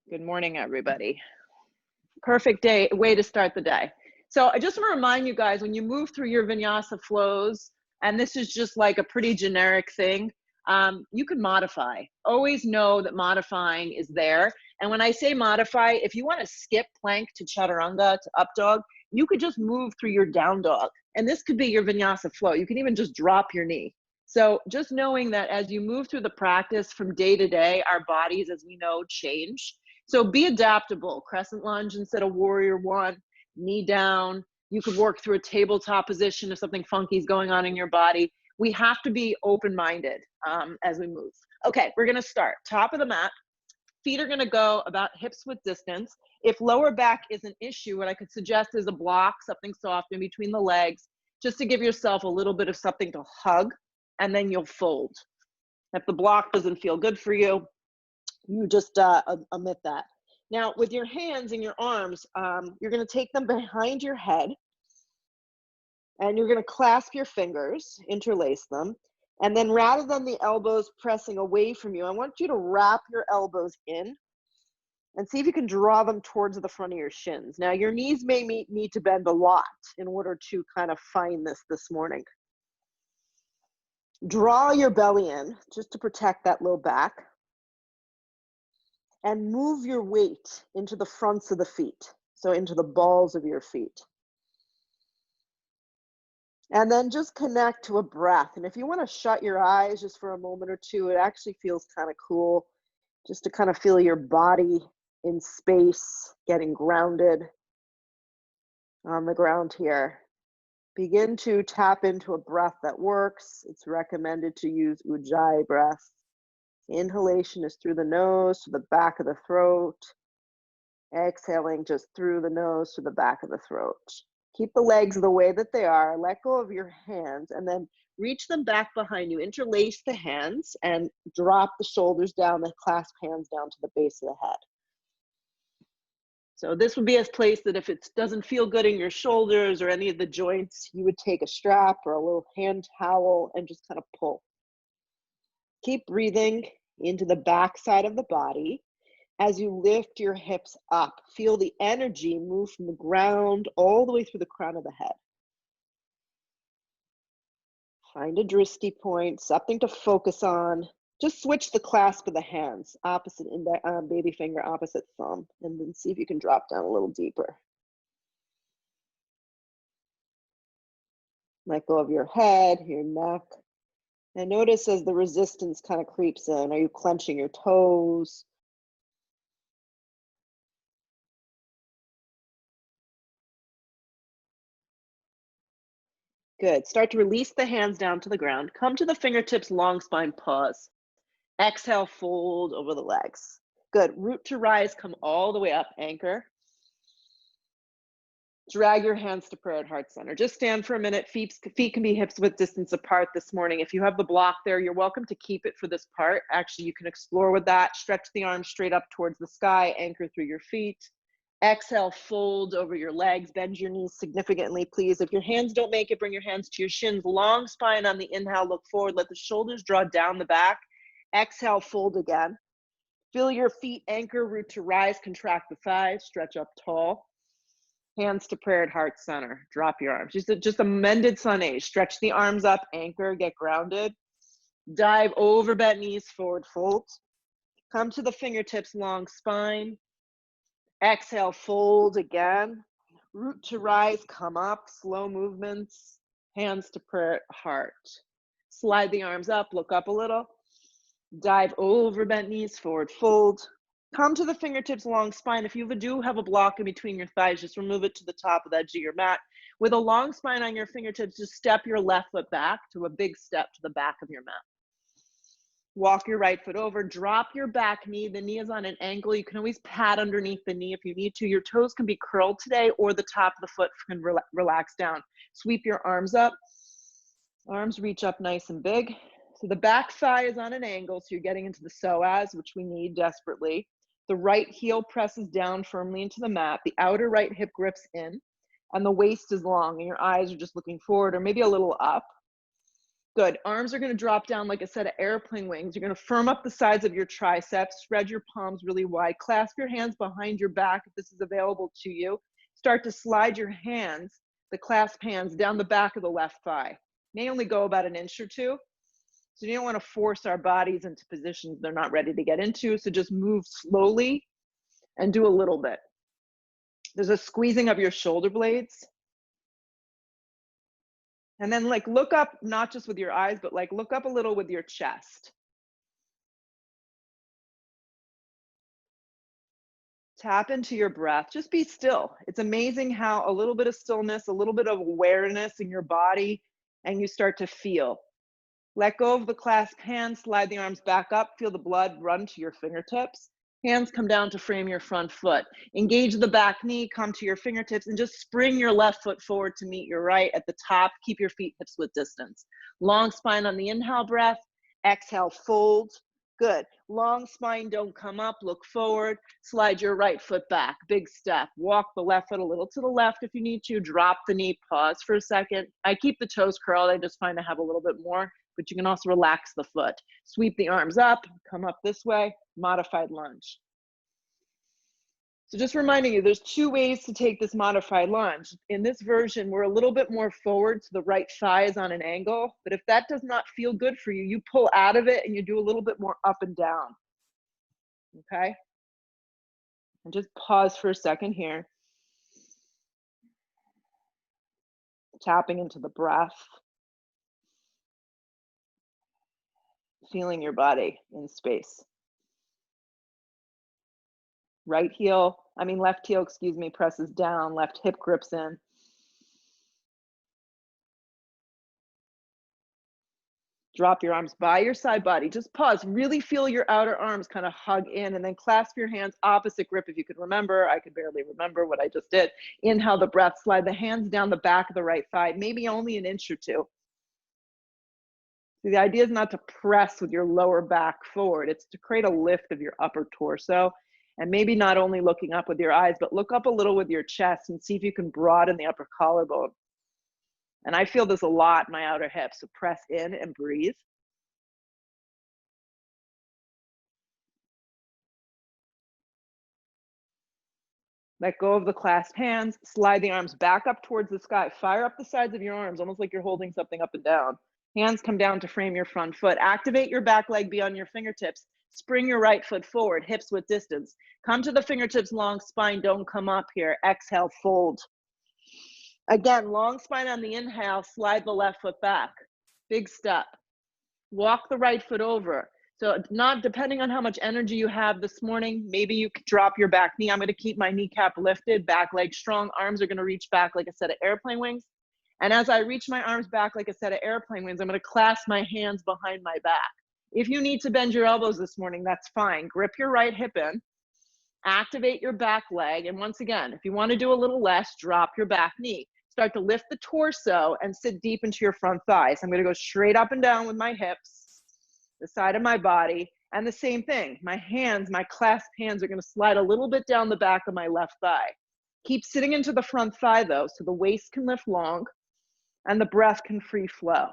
Good morning, everybody. Perfect way to start the day. So I just want to remind you guys, when you move through your vinyasa flows, and this is just like a pretty generic thing, you can modify. Always know that modifying is there. And when I say modify, if you want to skip plank to chaturanga to up dog, you could just move through your down dog. And this could be your vinyasa flow. You can even just drop your knee. So just knowing that as you move through the practice from day to day, our bodies, as we know, change. So be adaptable. Crescent lunge instead of warrior one, knee down. You could work through a tabletop position if something funky is going on in your body. We have to be open-minded as we move. Okay, we're gonna start. Top of the mat. Feet are gonna go about hips width distance. If lower back is an issue, what I could suggest is a block, something soft in between the legs, just to give yourself a little bit of something to hug, and then you'll fold. If the block doesn't feel good for you, you just omit that. Now, with your hands and your arms, you're gonna take them behind your head, and you're gonna clasp your fingers, interlace them, and then rather than the elbows pressing away from you, I want you to wrap your elbows in and see if you can draw them towards the front of your shins. Now, your knees may need to bend a lot in order to kind of find this morning. Draw your belly in just to protect that low back. And move your weight into the fronts of the feet, so into the balls of your feet. And then just connect to a breath. And if you want to shut your eyes just for a moment or two, it actually feels kind of cool just to kind of feel your body in space, getting grounded on the ground here. Begin to tap into a breath that works. It's recommended to use Ujjayi breath. Inhalation is through the nose to the back of the throat. Exhaling just through the nose to the back of the throat. Keep the legs the way that they are. Let go of your hands and then reach them back behind you. Interlace the hands and drop the shoulders down, the clasp hands down to the base of the head. So this would be a place that if it doesn't feel good in your shoulders or any of the joints, you would take a strap or a little hand towel and just kind of pull. Keep breathing into the back side of the body. As you lift your hips up, feel the energy move from the ground all the way through the crown of the head. Find a drishti point, something to focus on. Just switch the clasp of the hands, opposite baby finger, opposite thumb, and then see if you can drop down a little deeper. Let go of your head, your neck. And notice as the resistance kind of creeps in, are you clenching your toes? Good. Start to release the hands down to the ground. Come to the fingertips, long spine, pause. Exhale, fold over the legs. Good. Root to rise, come all the way up, anchor. Drag your hands to prayer at heart center. Just stand for a minute. Feet can be hips width distance apart this morning. If you have the block there, you're welcome to keep it for this part. Actually, you can explore with that. Stretch the arms straight up towards the sky. Anchor through your feet. Exhale, fold over your legs. Bend your knees significantly, please. If your hands don't make it, bring your hands to your shins. Long spine on the inhale, look forward. Let the shoulders draw down the back. Exhale, fold again. Feel your feet anchor, root to rise, contract the thighs, stretch up tall. Hands to prayer at heart center. Drop your arms. Just a mended sun A. Stretch the arms up, anchor, get grounded. Dive over bent knees, forward fold. Come to the fingertips, long spine. Exhale, fold again. Root to rise, come up, slow movements. Hands to prayer at heart. Slide the arms up, look up a little. Dive over bent knees, forward fold. Come to the fingertips, long spine. If you do have a block in between your thighs, just remove it to the top of the edge of your mat. With a long spine on your fingertips, just step your left foot back to a big step to the back of your mat. Walk your right foot over, drop your back knee. The knee is on an angle. You can always pat underneath the knee if you need to. Your toes can be curled today, or the top of the foot can relax down. Sweep your arms up. Arms reach up nice and big. So the back thigh is on an angle, so you're getting into the psoas, which we need desperately. The right heel presses down firmly into the mat. The outer right hip grips in, and the waist is long, and your eyes are just looking forward or maybe a little up. Good. Arms are going to drop down like a set of airplane wings. You're going to firm up the sides of your triceps, spread your palms really wide, clasp your hands behind your back if this is available to you. Start to slide your hands, the clasp hands, down the back of the left thigh. May only go about an inch or two. So you don't want to force our bodies into positions they're not ready to get into. So just move slowly and do a little bit. There's a squeezing of your shoulder blades. And then like look up, not just with your eyes, but like look up a little with your chest. Tap into your breath. Just be still. It's amazing how a little bit of stillness, a little bit of awareness in your body, and you start to feel. Let go of the clasped hands, slide the arms back up, feel the blood run to your fingertips. Hands come down to frame your front foot. Engage the back knee, come to your fingertips, and just spring your left foot forward to meet your right at the top. Keep your feet hips width distance. Long spine on the inhale breath. Exhale, fold. Good. Long spine, don't come up, look forward. Slide your right foot back. Big step. Walk the left foot a little to the left if you need to. Drop the knee, pause for a second. I keep the toes curled. I just find I have a little bit more, but you can also relax the foot. Sweep the arms up, come up this way, modified lunge. So just reminding you, there's two ways to take this modified lunge. In this version, we're a little bit more forward, so the right thigh is on an angle, but if that does not feel good for you, you pull out of it and you do a little bit more up and down, okay? And just pause for a second here. Tapping into the breath. Feeling your body in space. Left heel, excuse me, presses down, left hip grips in. Drop your arms by your side body. Just pause. Really feel your outer arms kind of hug in, and then clasp your hands opposite grip if you could remember. I could barely remember what I just did. Inhale the breath. Slide the hands down the back of the right thigh, maybe only an inch or two. So the idea is not to press with your lower back forward. It's to create a lift of your upper torso. And maybe not only looking up with your eyes, but look up a little with your chest and see if you can broaden the upper collarbone. And I feel this a lot in my outer hips, so press in and breathe. Let go of the clasped hands, slide the arms back up towards the sky. Fire up the sides of your arms, almost like you're holding something up and down. Hands come down to frame your front foot. Activate your back leg beyond your fingertips. Spring your right foot forward, hips width distance. Come to the fingertips, long spine, don't come up here. Exhale, fold. Again, long spine on the inhale, slide the left foot back. Big step. Walk the right foot over. So not depending on how much energy you have this morning, maybe you could drop your back knee. I'm going to keep my kneecap lifted, back leg strong. Arms are going to reach back like a set of airplane wings. And as I reach my arms back like a set of airplane wings, I'm going to clasp my hands behind my back. If you need to bend your elbows this morning, that's fine. Grip your right hip in. Activate your back leg. And once again, if you want to do a little less, drop your back knee. Start to lift the torso and sit deep into your front thighs. I'm going to go straight up and down with my hips, the side of my body, and the same thing. My hands, my clasped hands are going to slide a little bit down the back of my left thigh. Keep sitting into the front thigh though, so the waist can lift long and the breath can free flow.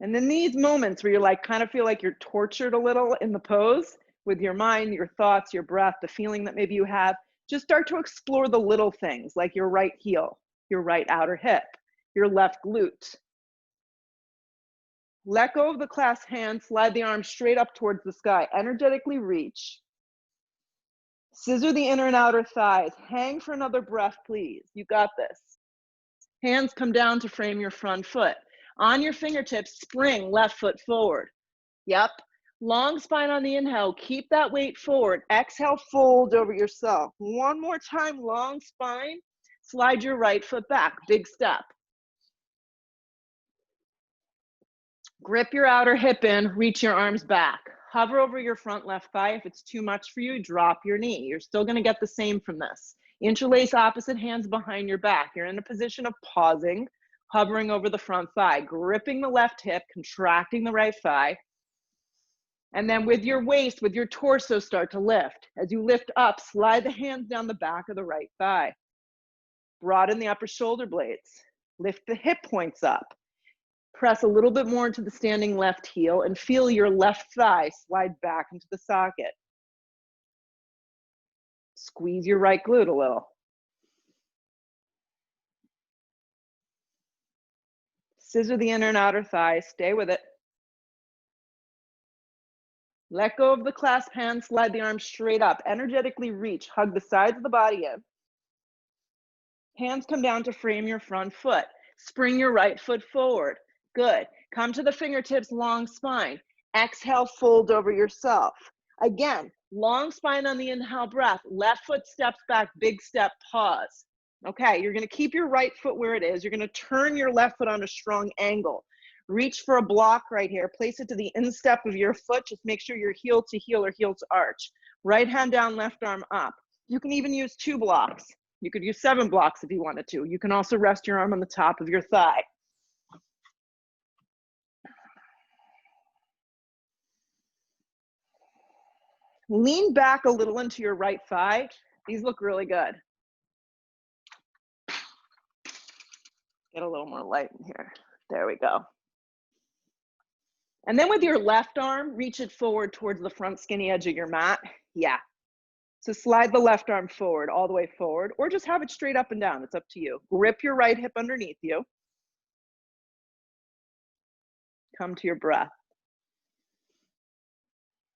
And then these moments where you're like, kind of feel like you're tortured a little in the pose with your mind, your thoughts, your breath, the feeling that maybe you have, just start to explore the little things like your right heel, your right outer hip, your left glute. Let go of the clasped hand, slide the arms straight up towards the sky. Energetically reach. Scissor the inner and outer thighs. Hang for another breath, please. You got this. Hands come down to frame your front foot. On your fingertips, spring left foot forward. Yep. Long spine on the inhale. Keep that weight forward. Exhale, fold over yourself. One more time, long spine. Slide your right foot back. Big step. Grip your outer hip in. Reach your arms back. Hover over your front left thigh. If it's too much for you, drop your knee. You're still going to get the same from this. Interlace opposite hands behind your back. You're in a position of pausing, hovering over the front thigh, gripping the left hip, contracting the right thigh. And then with your waist, with your torso, start to lift. As you lift up, slide the hands down the back of the right thigh. Broaden the upper shoulder blades. Lift the hip points up. Press a little bit more into the standing left heel and feel your left thigh slide back into the socket. Squeeze your right glute a little. Scissor the inner and outer thighs, stay with it. Let go of the clasp hand, slide the arms straight up. Energetically reach, hug the sides of the body in. Hands come down to frame your front foot. Spring your right foot forward. Good. Come to the fingertips, long spine. Exhale, fold over yourself. Again, long spine on the inhale breath. Left foot steps back, big step, pause. Okay, you're gonna keep your right foot where it is. You're gonna turn your left foot on a strong angle. Reach for a block right here. Place it to the instep of your foot. Just make sure you're heel to heel or heel to arch. Right hand down, left arm up. You can even use 2 blocks. You could use 7 blocks if you wanted to. You can also rest your arm on the top of your thigh. Lean back a little into your right thigh. These look really good. Get a little more light in here. There we go. And then with your left arm, reach it forward towards the front skinny edge of your mat. Yeah. So slide the left arm forward, all the way forward, or just have it straight up and down. It's up to you. Grip your right hip underneath you. Come to your breath.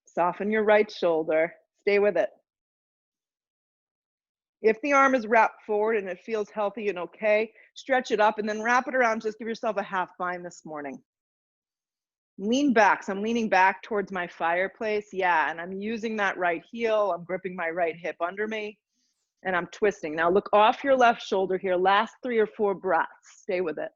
Soften your right shoulder. Stay with it. If the arm is wrapped forward and it feels healthy and okay, stretch it up and then wrap it around. Just give yourself a half bind this morning. Lean back. So I'm leaning back towards my fireplace. Yeah, and I'm using that right heel. I'm gripping my right hip under me and I'm twisting. Now look off your left shoulder here. Last 3 or 4 breaths. Stay with it.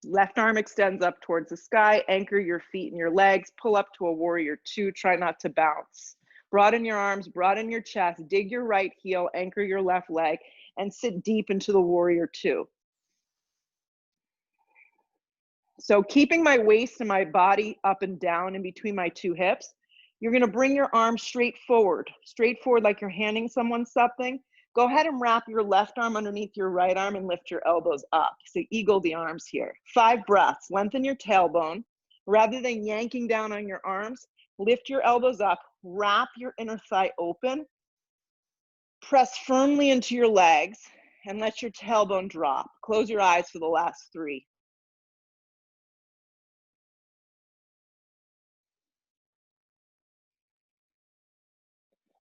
Left arm extends up towards the sky. Anchor your feet and your legs. Pull up to a warrior 2. Try not to bounce. Broaden your arms, broaden your chest. Dig your right heel, anchor your left leg, and sit deep into the warrior 2. So keeping my waist and my body up and down in between my 2 hips, you're gonna bring your arms straight forward like you're handing someone something. Go ahead and wrap your left arm underneath your right arm and lift your elbows up. So eagle the arms here. 5 breaths, lengthen your tailbone. Rather than yanking down on your arms, lift your elbows up, wrap your inner thigh open, press firmly into your legs, and let your tailbone drop. Close your eyes for the last 3.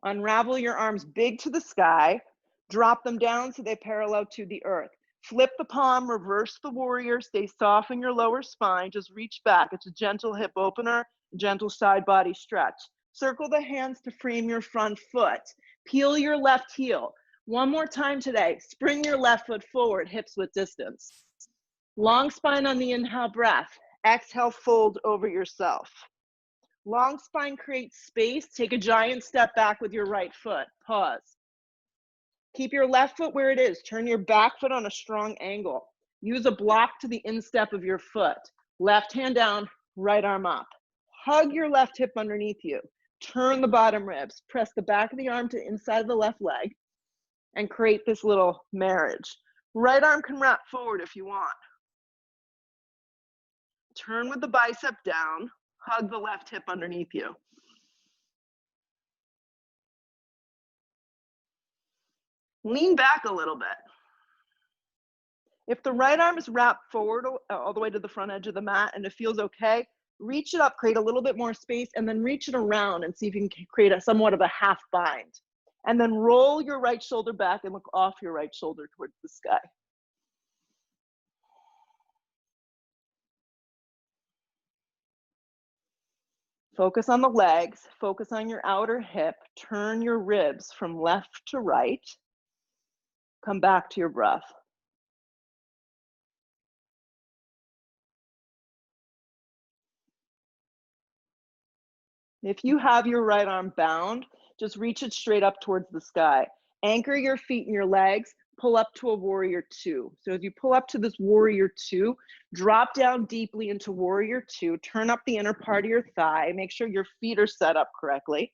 Unravel your arms big to the sky, drop them down so they parallel to the earth. Flip the palm, reverse the warrior, stay soft in your lower spine, just reach back. It's a gentle hip opener, gentle side body stretch. Circle the hands to frame your front foot. Peel your left heel. One more time today, spring your left foot forward, hips width distance. Long spine on the inhale breath. Exhale, fold over yourself. Long spine creates space. Take a giant step back with your right foot. Pause. Keep your left foot where it is. Turn your back foot on a strong angle. Use a block to the instep of your foot. Left hand down, right arm up. Hug your left hip underneath you. Turn the bottom ribs. Press the back of the arm to inside of the left leg and create this little marriage. Right arm can wrap forward if you want. Turn with the bicep down. Hug the left hip underneath you. Lean back a little bit. If the right arm is wrapped forward all the way to the front edge of the mat and it feels okay, reach it up, create a little bit more space, and then reach it around and see if you can create somewhat of a half bind. And then roll your right shoulder back and look off your right shoulder towards the sky. Focus on the legs, focus on your outer hip, turn your ribs from left to right. Come back to your breath. If you have your right arm bound, just reach it straight up towards the sky. Anchor your feet and your legs, pull up to a warrior two. So as you pull up to this warrior two, drop down deeply into warrior two, turn up the inner part of your thigh, make sure your feet are set up correctly.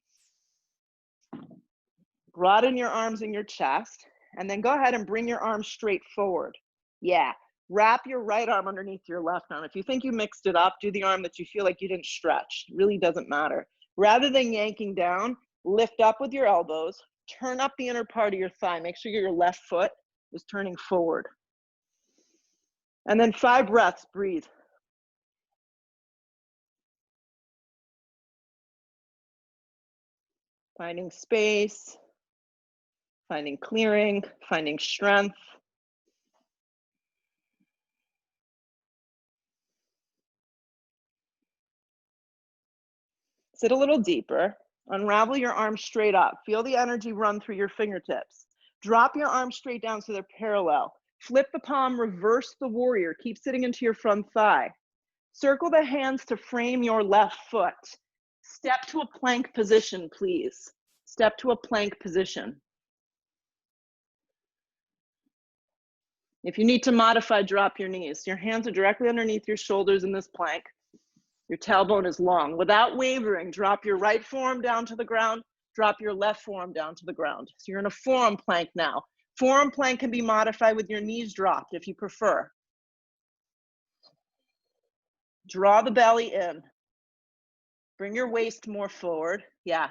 Broaden your arms in your chest, and then go ahead and bring your arms straight forward. Yeah, wrap your right arm underneath your left arm. If you think you mixed it up, do the arm that you feel like you didn't stretch. It really doesn't matter. Rather than yanking down, lift up with your elbows, turn up the inner part of your thigh. Make sure your left foot is turning forward. And then 5 breaths, breathe. Finding space, finding clearing, finding strength. Sit a little deeper. Unravel your arms straight up. Feel the energy run through your fingertips. Drop your arms straight down so they're parallel. Flip the palm, reverse the warrior. Keep sitting into your front thigh. Circle the hands to frame your left foot. Step to a plank position, please. Step to a plank position. If you need to modify, drop your knees. Your hands are directly underneath your shoulders in this plank. Your tailbone is long. Without wavering, drop your right forearm down to the ground, drop your left forearm down to the ground. So you're in a forearm plank now. Forearm plank can be modified with your knees dropped if you prefer. Draw the belly in. Bring your waist more forward. Yeah.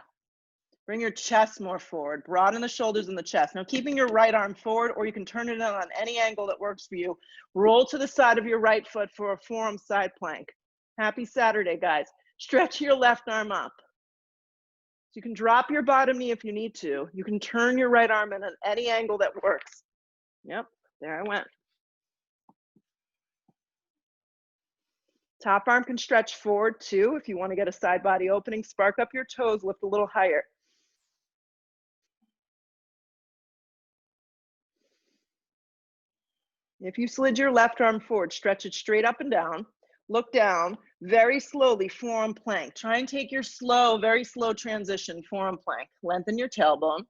Bring your chest more forward. Broaden the shoulders and the chest. Now keeping your right arm forward, or you can turn it in on any angle that works for you. Roll to the side of your right foot for a forearm side plank. Happy Saturday, guys. Stretch your left arm up. So you can drop your bottom knee if you need to. You can turn your right arm in at any angle that works. Yep, there I went. Top arm can stretch forward too. If you want to get a side body opening, spark up your toes, lift a little higher. If you slid your left arm forward, stretch it straight up and down. Look down, very slowly, forearm plank. Try and take your slow, very slow transition, forearm plank. Lengthen your tailbone.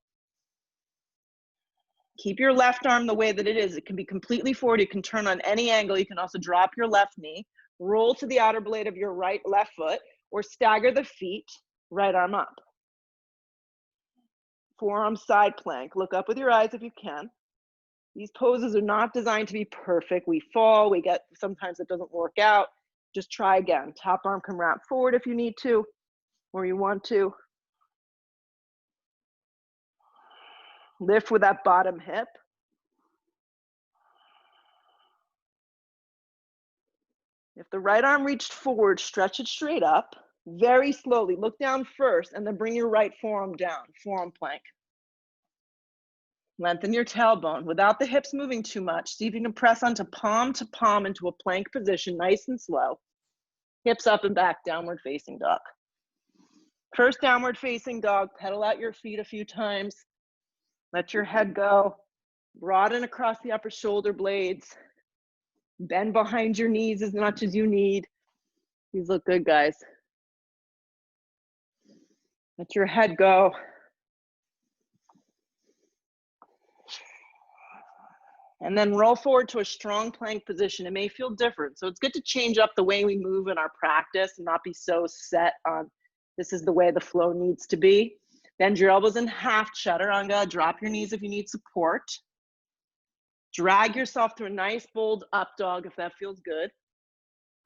Keep your left arm the way that it is. It can be completely forward. You can turn on any angle. You can also drop your left knee, roll to the outer blade of your left foot, or stagger the feet, right arm up. Forearm side plank. Look up with your eyes if you can. These poses are not designed to be perfect. We fall, we get, sometimes it doesn't work out. Just try again. Top arm can wrap forward if you need to, or you want to. Lift with that bottom hip. If the right arm reached forward, stretch it straight up. Very slowly, look down first, and then bring your right forearm down, forearm plank. Lengthen your tailbone without the hips moving too much. See if you can press onto palm to palm into a plank position, nice and slow. Hips up and back, downward facing dog. First downward facing dog, pedal out your feet a few times. Let your head go. Broaden across the upper shoulder blades. Bend behind your knees as much as you need. These look good, guys. Let your head go. And then roll forward to a strong plank position. It may feel different, so it's good to change up the way we move in our practice and not be so set on this is the way the flow needs to be. Bend your elbows in half, chaturanga. Drop your knees if you need support. Drag yourself to a nice, bold up dog if that feels good.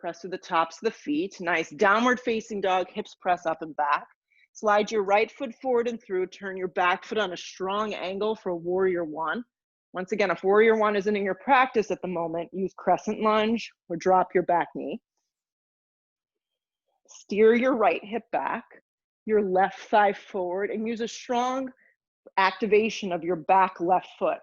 Press through the tops of the feet. Nice downward facing dog, hips press up and back. Slide your right foot forward and through. Turn your back foot on a strong angle for warrior one. Once again, if warrior one isn't in your practice at the moment, use crescent lunge or drop your back knee. Steer your right hip back, your left thigh forward, and use a strong activation of your back left foot.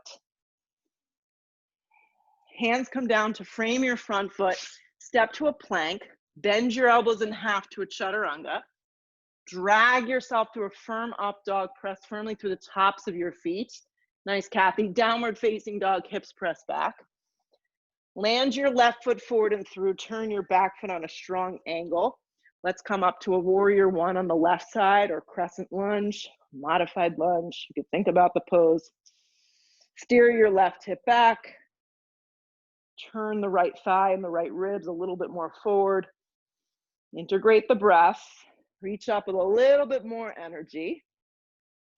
Hands come down to frame your front foot. Step to a plank. Bend your elbows in half to a chaturanga. Drag yourself to a firm up dog. Press firmly through the tops of your feet. Nice, Kathy. Downward facing dog, hips press back. Land your left foot forward and through. Turn your back foot on a strong angle. Let's come up to a warrior one on the left side, or crescent lunge, modified lunge. You can think about the pose. Steer your left hip back. Turn the right thigh and the right ribs a little bit more forward. Integrate the breath. Reach up with a little bit more energy.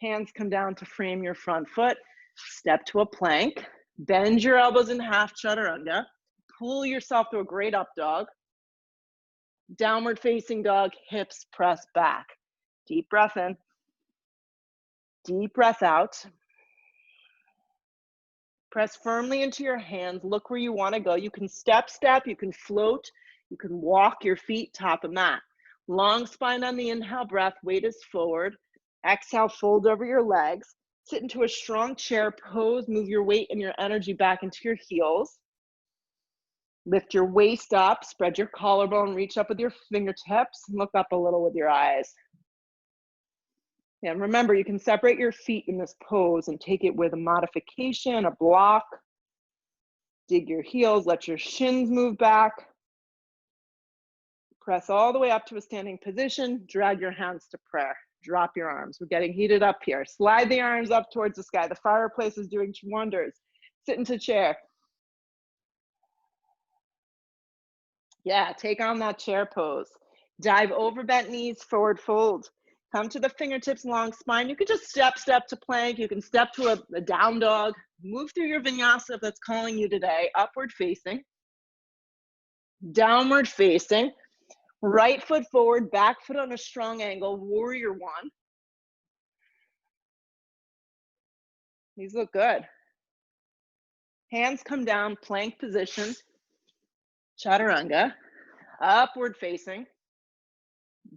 Hands come down to frame your front foot. Step to a plank. Bend your elbows in half chaturanga. Pull yourself to a great up dog. Downward facing dog, hips press back. Deep breath in. Deep breath out. Press firmly into your hands. Look where you want to go. You can step, you can float, you can walk your feet top of mat. Long spine on the inhale breath, weight is forward. Exhale, fold over your legs. Sit into a strong chair pose, move your weight and your energy back into your heels. Lift your waist up, spread your collarbone, reach up with your fingertips, look up a little with your eyes. And remember, you can separate your feet in this pose and take it with a modification, a block. Dig your heels, let your shins move back. Press all the way up to a standing position, drag your hands to prayer. Drop your arms. We're getting heated up here. Slide the arms up towards the sky. The fireplace is doing wonders. Sit into chair. Yeah, take on that chair pose. Dive over bent knees, forward fold. Come to the fingertips, long spine. You can just step to plank. You can step to a down dog. Move through your vinyasa if that's calling you today. Upward facing. Downward facing. Right foot forward, back foot on a strong angle. Warrior one. These look good. Hands come down, plank position. Chaturanga. Upward facing.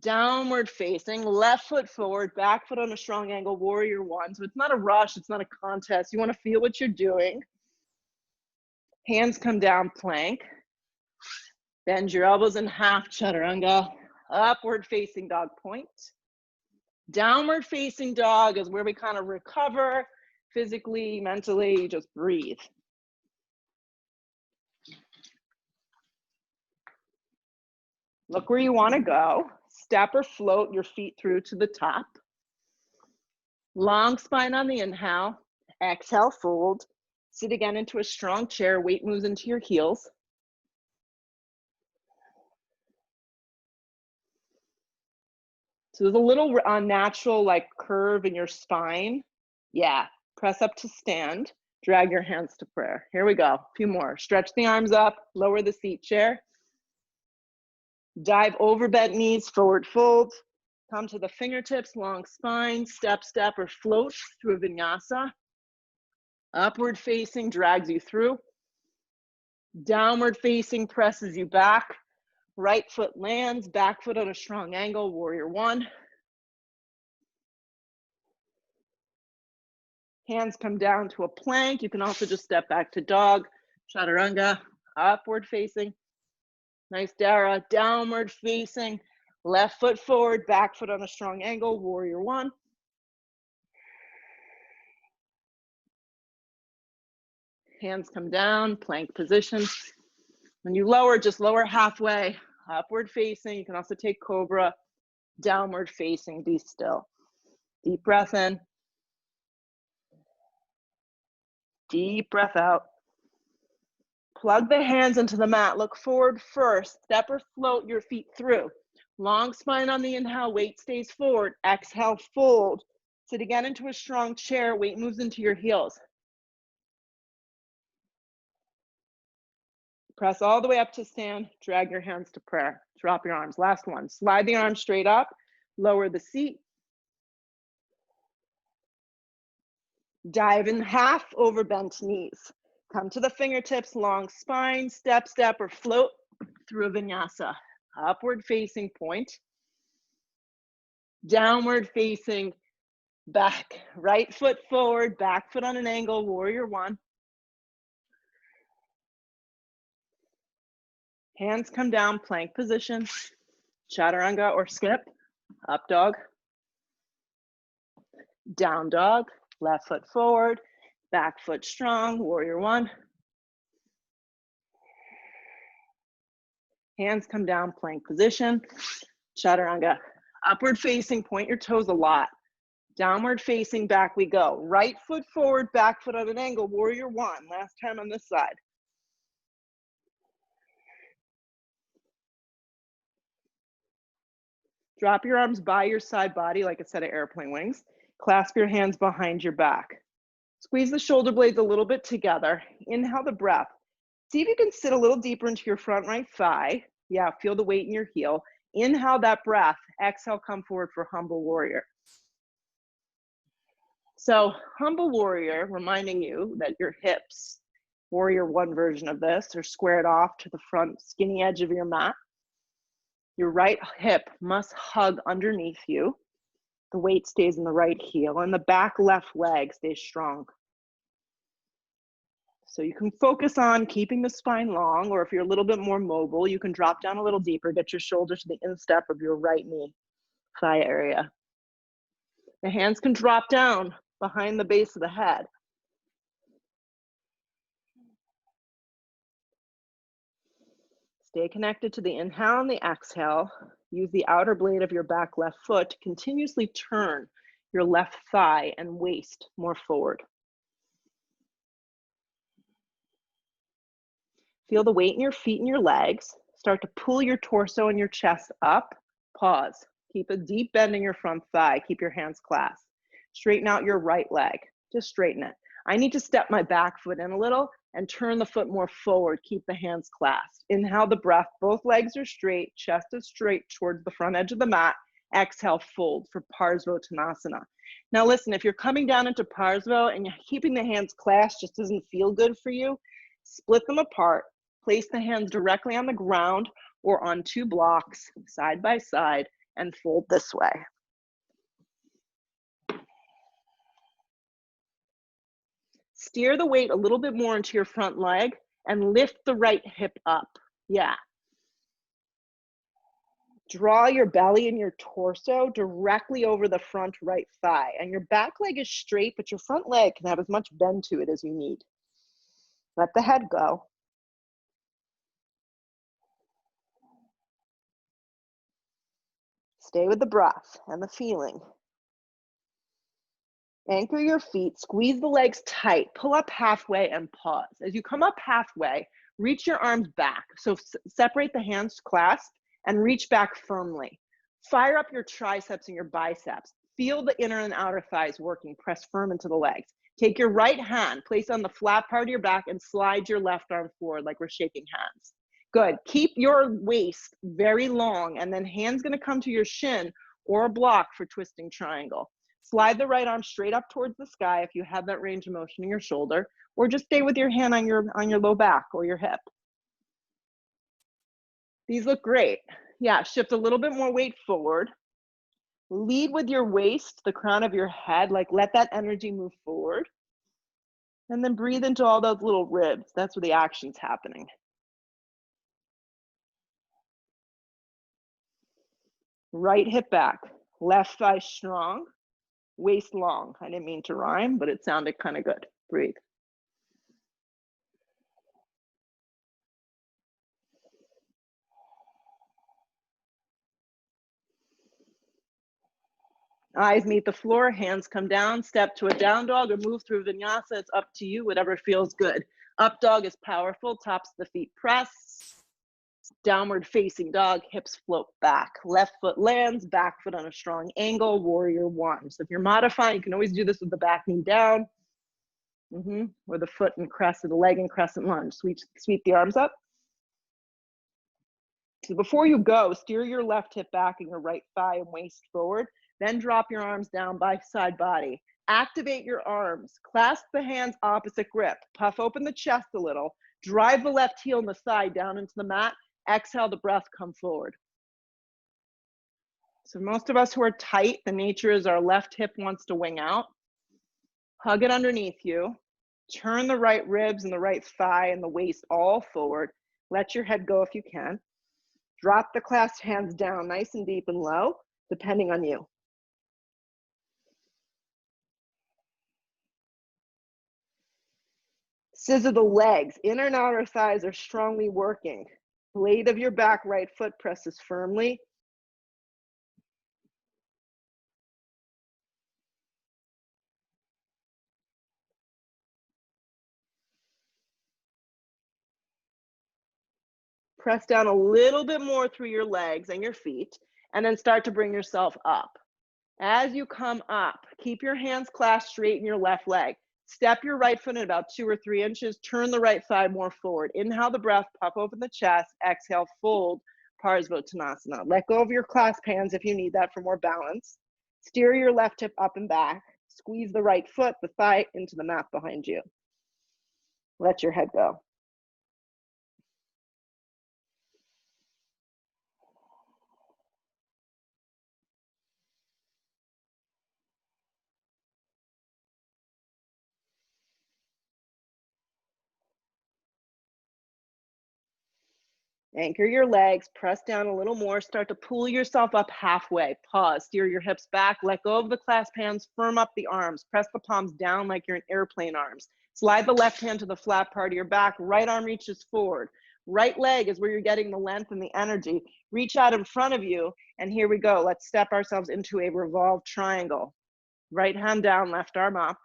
Downward facing, left foot forward, back foot on a strong angle, warrior one. So it's not a rush, it's not a contest. You want to feel what you're doing. Hands come down, plank. Bend your elbows in half, chaturanga. Upward facing dog point. Downward facing dog is where we kind of recover physically, mentally, just breathe. Look where you want to go. Step or float your feet through to the top. Long spine on the inhale. Exhale, fold. Sit again into a strong chair. Weight moves into your heels. So there's a little unnatural like curve in your spine. Yeah, press up to stand. Drag your hands to prayer. Here we go. A few more. Stretch the arms up. Lower the seat chair. Dive over bent knees, forward fold. Come to the fingertips, long spine, step, or float through a vinyasa. Upward facing drags you through. Downward facing presses you back. Right foot lands, back foot on a strong angle, warrior one. Hands come down to a plank. You can also just step back to dog, chaturanga, upward facing. Nice Dara, downward facing, left foot forward, back foot on a strong angle, warrior one. Hands come down, plank position. When you lower, just lower halfway, upward facing. You can also take cobra, downward facing, be still. Deep breath in. Deep breath out. Plug the hands into the mat. Look forward first. Step or float your feet through. Long spine on the inhale. Weight stays forward. Exhale, fold. Sit again into a strong chair. Weight moves into your heels. Press all the way up to stand. Drag your hands to prayer. Drop your arms. Last one. Slide the arms straight up. Lower the seat. Dive in half over bent knees. Come to the fingertips, long spine, step, or float through a vinyasa. Upward facing point. Downward facing back. Right foot forward, back foot on an angle, warrior one. Hands come down, plank position. Chaturanga or skip. Up dog. Down dog. Left foot forward, back foot strong, warrior one. Hands come down, plank position. Chaturanga. Upward facing, point your toes a lot. Downward facing back we go. Right foot forward, back foot at an angle, warrior one. Last time on this side. Drop your arms by your side body like a set of airplane wings. Clasp your hands behind your back. Squeeze the shoulder blades a little bit together. Inhale the breath. See if you can sit a little deeper into your front right thigh. Yeah, feel the weight in your heel. Inhale that breath. Exhale, come forward for humble warrior. So humble warrior, reminding you that your hips, warrior one version of this, are squared off to the front skinny edge of your mat. Your right hip must hug underneath you. The weight stays in the right heel, and the back left leg stays strong. So you can focus on keeping the spine long, or if you're a little bit more mobile, you can drop down a little deeper, get your shoulders to the instep of your right knee, thigh area. The hands can drop down behind the base of the head. Stay connected to the inhale and the exhale. Use the outer blade of your back left foot to continuously turn your left thigh and waist more forward. Feel the weight in your feet and your legs. Start to pull your torso and your chest up. Pause. Keep a deep bend in your front thigh. Keep your hands clasped. Straighten out your right leg. Just straighten it. I need to step my back foot in a little and turn the foot more forward. Keep the hands clasped. Inhale the breath. Both legs are straight. Chest is straight towards the front edge of the mat. Exhale, fold for Parsvottanasana. Now listen, if you're coming down into Parsvo and you're keeping the hands clasped just doesn't feel good for you, split them apart. Place the hands directly on the ground or on two blocks, side by side, and fold this way. Steer the weight a little bit more into your front leg and lift the right hip up. Yeah. Draw your belly and your torso directly over the front right thigh. And your back leg is straight, but your front leg can have as much bend to it as you need. Let the head go. Stay with the breath and the feeling. Anchor your feet, squeeze the legs tight, pull up halfway and pause. As you come up halfway, reach your arms back. So separate the hands clasped and reach back firmly. Fire up your triceps and your biceps. Feel the inner and outer thighs working, press firm into the legs. Take your right hand, place on the flat part of your back and slide your left arm forward like we're shaking hands. Good, keep your waist very long and then hands gonna come to your shin or a block for twisting triangle. Slide the right arm straight up towards the sky if you have that range of motion in your shoulder, or just stay with your hand on your low back or your hip. These look great. Yeah, shift a little bit more weight forward. Lead with your waist, the crown of your head, like let that energy move forward. And then breathe into all those little ribs. That's where the action's happening. Right hip back, left thigh strong. Waist long. I didn't mean to rhyme, but it sounded kind of good. Breathe. Eyes meet the floor, hands come down, step to a down dog or move through vinyasa. It's up to you, whatever feels good. Up dog is powerful, tops of the feet press. Downward facing dog, hips float back. Left foot lands, back foot on a strong angle, warrior one. So if you're modifying, you can always do this with the back knee down. Or the foot and crescent, the leg and crescent lunge. Sweep the arms up. So before you go, steer your left hip back and your right thigh and waist forward. Then drop your arms down by side body. Activate your arms. Clasp the hands opposite grip. Puff open the chest a little. Drive the left heel and the thigh down into the mat. Exhale the breath, come forward. So most of us who are tight, the nature is our left hip wants to wing out. Hug it underneath you. Turn the right ribs and the right thigh and the waist all forward. Let your head go if you can. Drop the clasped hands down nice and deep and low, depending on you. Scissor the legs. Inner and outer thighs are strongly working. Blade of your back right foot presses firmly. Press down a little bit more through your legs and your feet, and then start to bring yourself up. As you come up, keep your hands clasped straight in your left leg. Step your right foot in about 2 or 3 inches. Turn the right thigh more forward. Inhale the breath, puff open the chest. Exhale, fold, Parsvottanasana. Let go of your clasp hands if you need that for more balance. Steer your left hip up and back. Squeeze the right foot, the thigh, into the mat behind you. Let your head go. Anchor your legs, press down a little more, start to pull yourself up halfway. Pause, steer your hips back, let go of the clasp hands, firm up the arms, press the palms down like you're in airplane arms. Slide the left hand to the flat part of your back, right arm reaches forward. Right leg is where you're getting the length and the energy. Reach out in front of you, and here we go. Let's step ourselves into a revolved triangle. Right hand down, left arm up.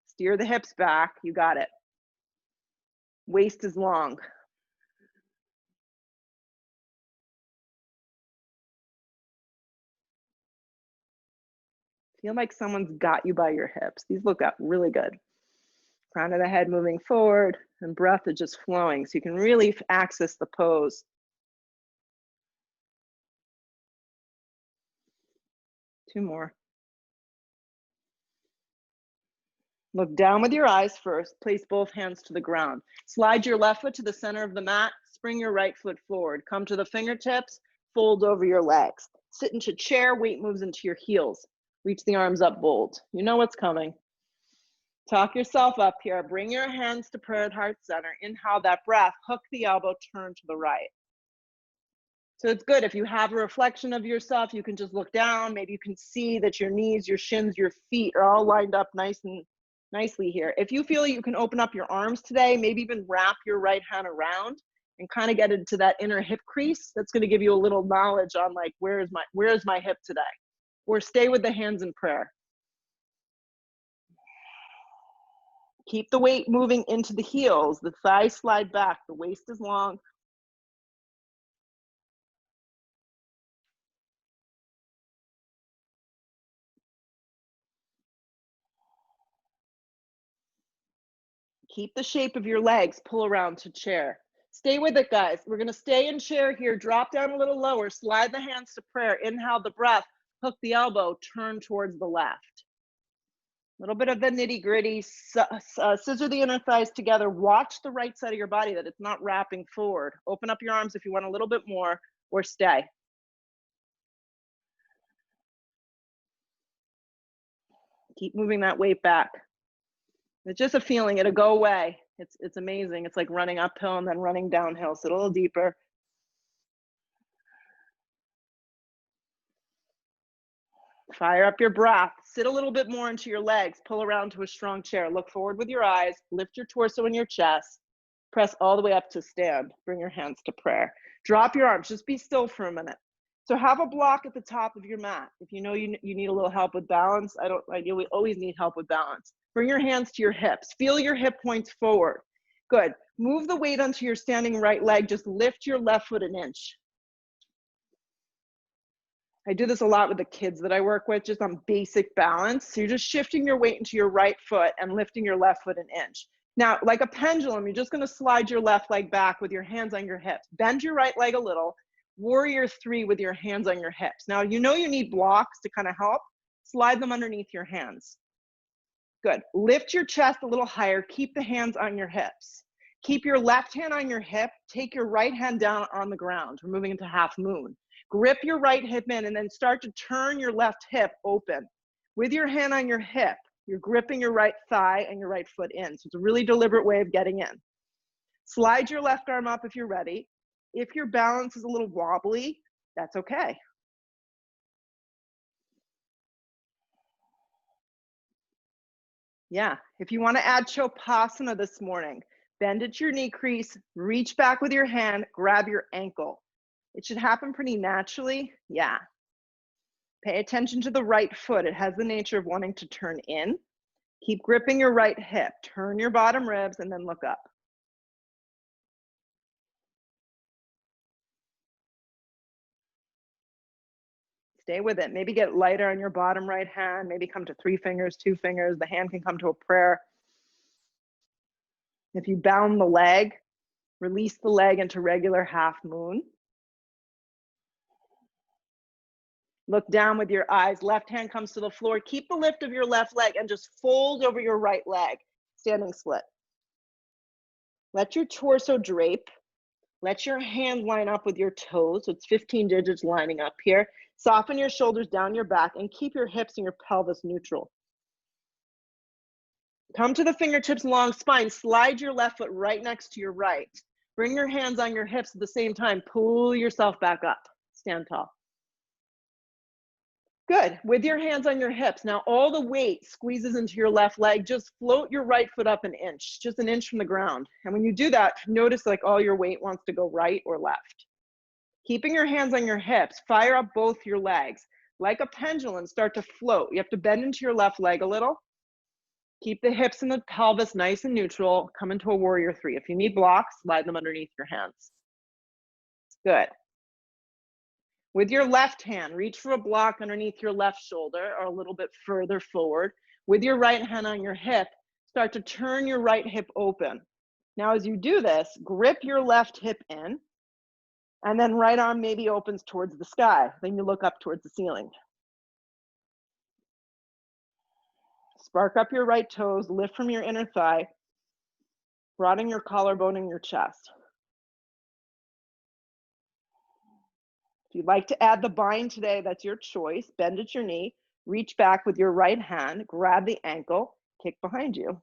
Steer the hips back, you got it. Waist is long. Feel like someone's got you by your hips. These look up really good. Crown of the head moving forward, and breath is just flowing, so you can really access the pose. Two more. Look down with your eyes first. Place both hands to the ground. Slide your left foot to the center of the mat. Spring your right foot forward. Come to the fingertips. Fold over your legs. Sit into chair. Weight moves into your heels. Reach the arms up bold. You know what's coming. Talk yourself up here. Bring your hands to prayer at heart center. Inhale that breath. Hook the elbow. Turn to the right. So it's good if you have a reflection of yourself, you can just look down. Maybe you can see that your knees, your shins, your feet are all lined up nicely here. If you feel you can open up your arms today, maybe even wrap your right hand around and kind of get into that inner hip crease. That's going to give you a little knowledge on like, where is my hip today? Or stay with the hands in prayer. Keep the weight moving into the heels. The thighs slide back. The waist is long. Keep the shape of your legs, pull around to chair. Stay with it, guys. We're gonna stay in chair here, drop down a little lower, slide the hands to prayer, inhale the breath, hook the elbow, turn towards the left. A little bit of the nitty gritty, scissor the inner thighs together, watch the right side of your body that it's not wrapping forward. Open up your arms if you want a little bit more, or stay. Keep moving that weight back. It's just a feeling, it'll go away. It's amazing. It's like running uphill and then running downhill, so a little deeper. Fire up your breath. Sit a little bit more into your legs. Pull around to a strong chair. Look forward with your eyes. Lift your torso and your chest. Press all the way up to stand. Bring your hands to prayer. Drop your arms. Just be still for a minute. So have a block at the top of your mat. If you know you need a little help with balance, we always need help with balance. Bring your hands to your hips. Feel your hip points forward. Good. Move the weight onto your standing right leg. Just lift your left foot an inch. I do this a lot with the kids that I work with, just on basic balance. So you're just shifting your weight into your right foot and lifting your left foot an inch. Now, like a pendulum, you're just gonna slide your left leg back with your hands on your hips. Bend your right leg a little. Warrior 3 with your hands on your hips. Now, you know you need blocks to kind of help. Slide them underneath your hands. Good. Lift your chest a little higher. Keep the hands on your hips. Keep your left hand on your hip. Take your right hand down on the ground. We're moving into half moon. Grip your right hip in and then start to turn your left hip open. With your hand on your hip, you're gripping your right thigh and your right foot in. So it's a really deliberate way of getting in. Slide your left arm up if you're ready. If your balance is a little wobbly, that's okay. Yeah, if you want to add Shavasana this morning, bend at your knee crease, reach back with your hand, grab your ankle. It should happen pretty naturally. Yeah. Pay attention to the right foot. It has the nature of wanting to turn in. Keep gripping your right hip. Turn your bottom ribs and then look up. Stay with it. Maybe get lighter on your bottom right hand. Maybe come to 3 fingers, 2 fingers. The hand can come to a prayer. If you bound the leg, release the leg into regular half moon. Look down with your eyes. Left hand comes to the floor. Keep the lift of your left leg and just fold over your right leg. Standing split. Let your torso drape. Let your hand line up with your toes. So it's 15 digits lining up here. Soften your shoulders down your back and keep your hips and your pelvis neutral. Come to the fingertips, long spine. Slide your left foot right next to your right. Bring your hands on your hips at the same time. Pull yourself back up. Stand tall. Good. With your hands on your hips. Now all the weight squeezes into your left leg. Just float your right foot up an inch, just an inch from the ground. And when you do that, notice like all your weight wants to go right or left. Keeping your hands on your hips, fire up both your legs. Like a pendulum, start to float. You have to bend into your left leg a little. Keep the hips and the pelvis nice and neutral. Come into a warrior 3. If you need blocks, slide them underneath your hands. Good. With your left hand, reach for a block underneath your left shoulder or a little bit further forward. With your right hand on your hip, start to turn your right hip open. Now, as you do this, grip your left hip in, and then right arm maybe opens towards the sky. Then you look up towards the ceiling. Spark up your right toes, lift from your inner thigh, broaden your collarbone and your chest. If you'd like to add the bind today, that's your choice. Bend at your knee, reach back with your right hand, grab the ankle, kick behind you.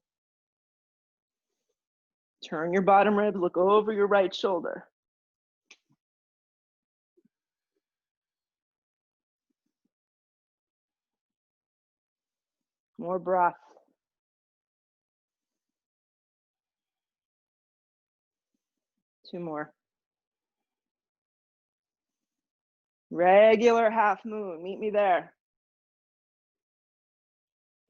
Turn your bottom ribs, look over your right shoulder. More breath. Two more. Regular half moon, meet me there.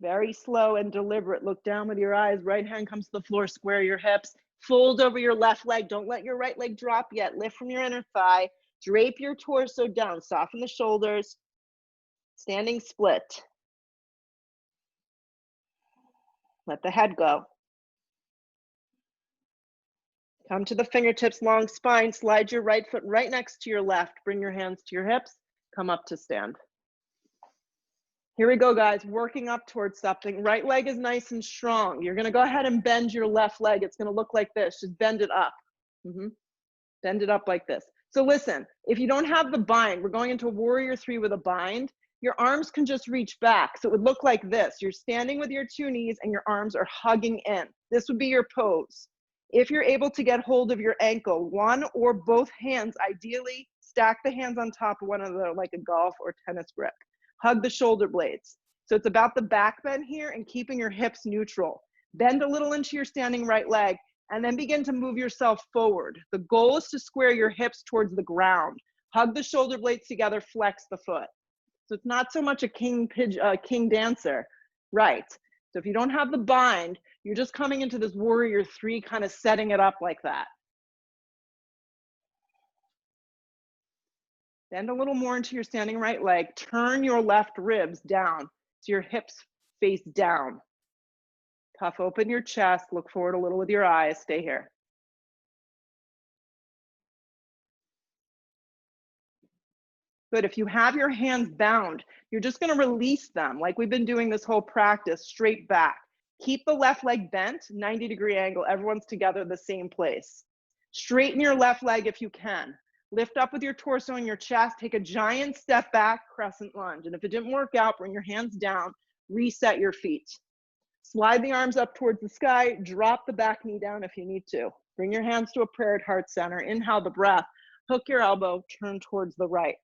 Very slow and deliberate. Look down with your eyes. Right hand comes to the floor, square your hips. Fold over your left leg. Don't let your right leg drop yet. Lift from your inner thigh. Drape your torso down. Soften the shoulders. Standing split. Let the head go. Come to the fingertips, long spine. Slide your right foot right next to your left. Bring your hands to your hips. Come up to stand. Here we go, guys. Working up towards something. Right leg is nice and strong. You're going to go ahead and bend your left leg. It's going to look like this. Just bend it up. Bend it up like this. So listen, if you don't have the bind, we're going into warrior 3 with a bind. Your arms can just reach back. So it would look like this. You're standing with your 2 knees and your arms are hugging in. This would be your pose. If you're able to get hold of your ankle, one or both hands, ideally stack the hands on top of one another like a golf or tennis grip. Hug the shoulder blades. So it's about the back bend here and keeping your hips neutral. Bend a little into your standing right leg and then begin to move yourself forward. The goal is to square your hips towards the ground. Hug the shoulder blades together, flex the foot. So it's not so much a king dancer, right? So if you don't have the bind, you're just coming into this warrior 3, kind of setting it up like that. Bend a little more into your standing right leg. Turn your left ribs down so your hips face down. Puff open your chest. Look forward a little with your eyes. Stay here. Good. If you have your hands bound, you're just going to release them like we've been doing this whole practice, straight back. Keep the left leg bent, 90-degree angle. Everyone's together the same place. Straighten your left leg if you can. Lift up with your torso and your chest. Take a giant step back, crescent lunge. And if it didn't work out, bring your hands down. Reset your feet. Slide the arms up towards the sky. Drop the back knee down if you need to. Bring your hands to a prayer at heart center. Inhale the breath. Hook your elbow. Turn towards the right.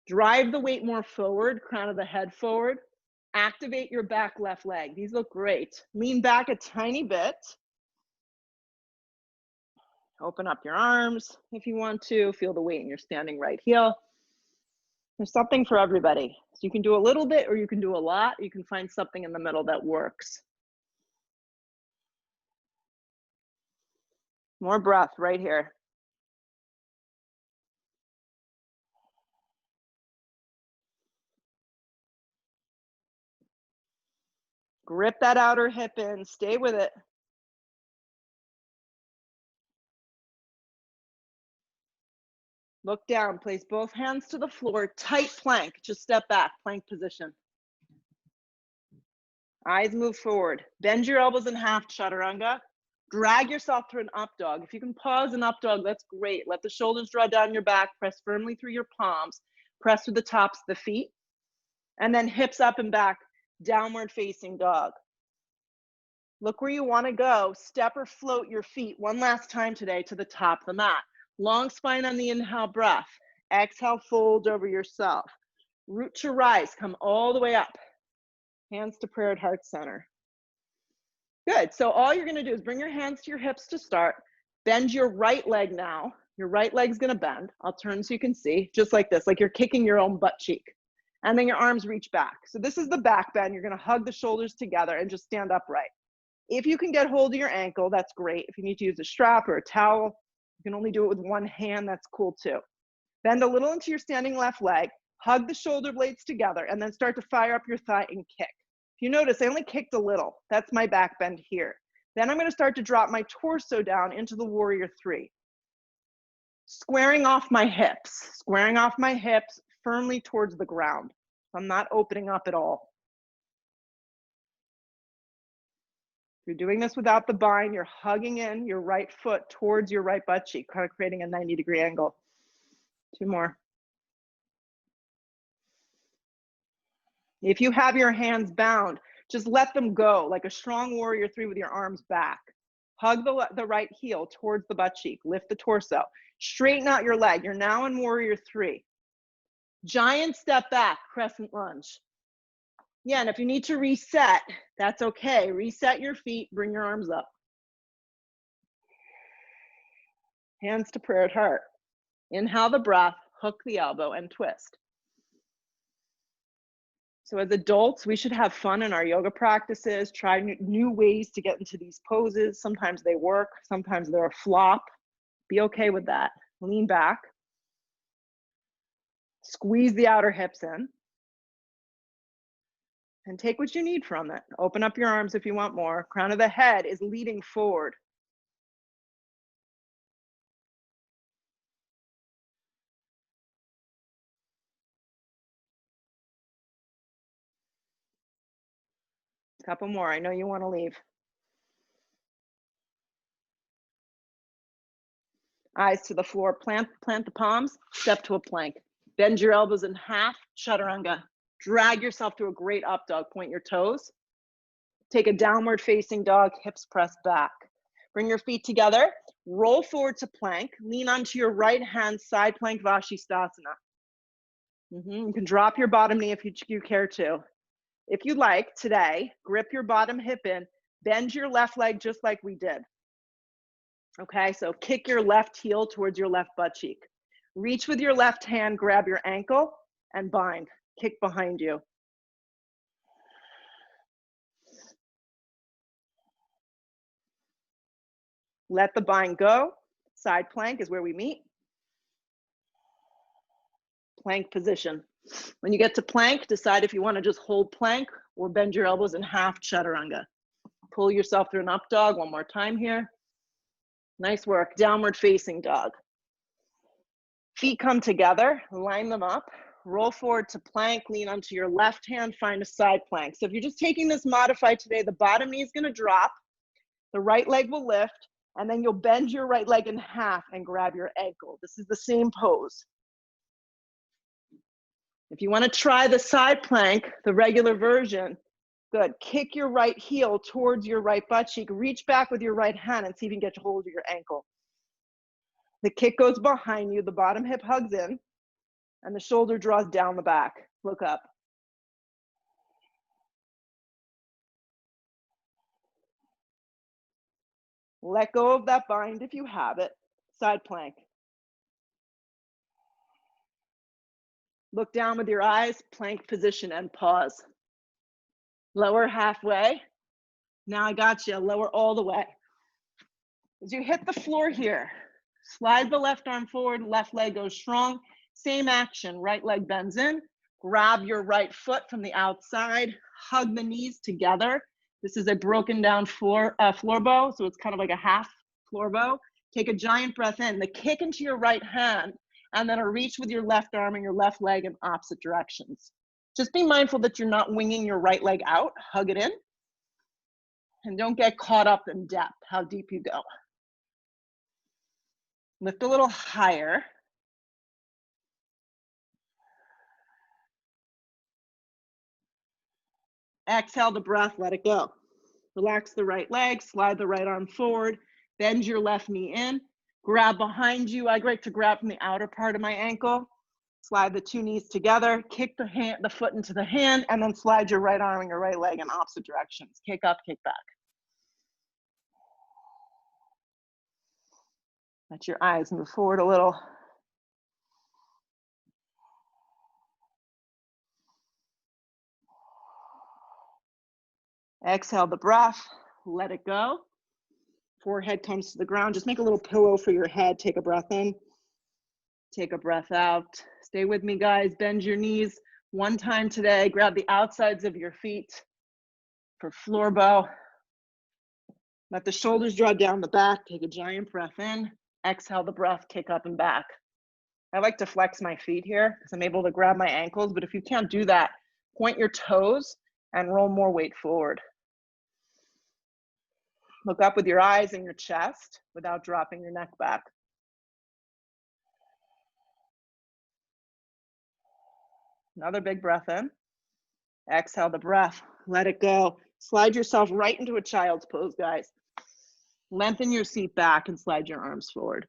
Drive the weight more forward, crown of the head forward. Activate your back left leg. These look great. Lean back a tiny bit. Open up your arms if you want to. Feel the weight in your standing right heel. There's something for everybody. So you can do a little bit or you can do a lot. You can find something in the middle that works. More breath right here. Grip that outer hip in, stay with it. Look down, place both hands to the floor, tight plank, just step back, plank position. Eyes move forward. Bend your elbows in half, chaturanga. Drag yourself through an up dog. If you can pause an up dog, that's great. Let the shoulders draw down your back, press firmly through your palms, press through the tops of the feet, and then hips up and back, downward facing dog. Look where you want to go. Step or float your feet one last time today to the top of the mat. Long spine on the inhale breath. Exhale, fold over yourself. Root to rise, come all the way up. Hands to prayer at heart center. Good, so all you're gonna do is bring your hands to your hips to start. Bend your right leg now. Your right leg's gonna bend. I'll turn so you can see, just like this, like you're kicking your own butt cheek. And then your arms reach back. So this is the back bend. You're gonna hug the shoulders together and just stand upright. If you can get hold of your ankle, that's great. If you need to use a strap or a towel, you can only do it with one hand, that's cool too. Bend a little into your standing left leg, hug the shoulder blades together, and then start to fire up your thigh and kick. If you notice, I only kicked a little. That's my back bend here. Then I'm gonna start to drop my torso down into the warrior three. Squaring off my hips firmly towards the ground. I'm not opening up at all. If you're doing this without the bind, you're hugging in your right foot towards your right butt cheek, kind of creating a 90-degree angle. 2 more. If you have your hands bound, just let them go like a strong warrior three with your arms back. Hug the right heel towards the butt cheek. Lift the torso. Straighten out your leg. You're now in warrior three. Giant step back, crescent lunge. Yeah, and if you need to reset, that's okay. Reset your feet, bring your arms up. Hands to prayer at heart. Inhale the breath, hook the elbow, and twist. So as adults, we should have fun in our yoga practices, try new ways to get into these poses. Sometimes they work, sometimes they're a flop. Be okay with that. Lean back. Squeeze the outer hips in. And take what you need from it. Open up your arms if you want more. Crown of the head is leading forward. Couple more. I know you want to leave. Eyes to the floor. Plant the palms. Step to a plank. Bend your elbows in half. Chaturanga. Drag yourself to a great up dog. Point your toes. Take a downward facing dog. Hips press back. Bring your feet together. Roll forward to plank. Lean onto your right hand. Side plank Vashisthasana. You can drop your bottom knee if you care to. If you like, today, grip your bottom hip in, bend your left leg just like we did. Okay, so kick your left heel towards your left butt cheek. Reach with your left hand, grab your ankle, and bind. Kick behind you. Let the bind go. Side plank is where we meet. Plank position. When you get to plank, decide if you want to just hold plank or bend your elbows in half, chaturanga. Pull yourself through an up dog one more time here. Nice work. Downward facing dog. Feet come together, line them up, roll forward to plank, lean onto your left hand, find a side plank. So if you're just taking this modified today, the bottom knee is going to drop, the right leg will lift, and then you'll bend your right leg in half and grab your ankle. This is the same pose. If you want to try the side plank, the regular version, good. Kick your right heel towards your right butt cheek. Reach back with your right hand and see if you can get hold of your ankle. The kick goes behind you. The bottom hip hugs in and the shoulder draws down the back. Look up. Let go of that bind if you have it. Side plank. Look down with your eyes, plank position, and pause. Lower halfway. Now I got you. Lower all the way. As you hit the floor here, slide the left arm forward, left leg goes strong. Same action, right leg bends in. Grab your right foot from the outside, hug the knees together, This is a broken down floor bow, so it's kind of like a half floor bow. Take a giant breath in, the kick into your right hand, and then a reach with your left arm and your left leg in opposite directions. Just be mindful that you're not winging your right leg out. Hug it in. And don't get caught up in depth, how deep you go. Lift a little higher. Exhale the breath, let it go. Relax the right leg, slide the right arm forward, bend your left knee in, grab behind you. I like to grab from the outer part of my ankle, slide the two knees together, kick the foot into the hand, and then slide your right arm and your right leg in opposite directions. Kick up, kick back. Let your eyes move forward a little. Exhale the breath, let it go. Forehead comes to the ground. Just make a little pillow for your head. Take a breath in, take a breath out. Stay with me, guys. Bend your knees one time today. Grab the outsides of your feet for floor bow. Let the shoulders draw down the back. Take a giant breath in. Exhale the breath, kick up and back. I like to flex my feet here because I'm able to grab my ankles, but if you can't do that, point your toes and roll more weight forward. Look up with your eyes and your chest without dropping your neck back. Another big breath in. Exhale the breath, let it go. Slide yourself right into a child's pose, guys. Lengthen your seat back and slide your arms forward.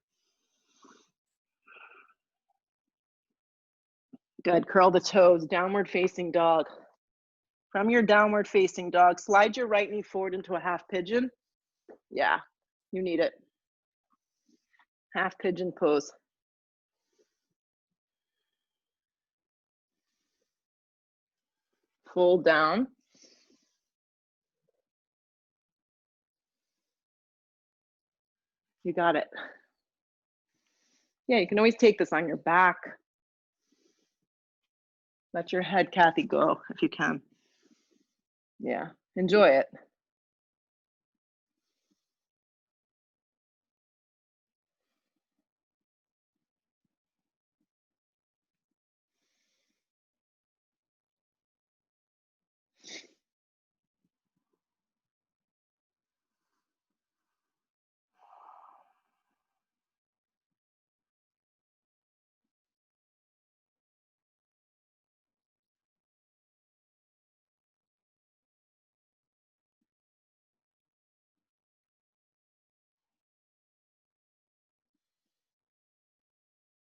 Good, curl the toes, downward facing dog. From your downward facing dog, slide your right knee forward into a half pigeon. Yeah, you need it. Half pigeon pose. Fold down. You got it. Yeah, you can always take this on your back. Let your head, Kathy, go if you can. Yeah, enjoy it.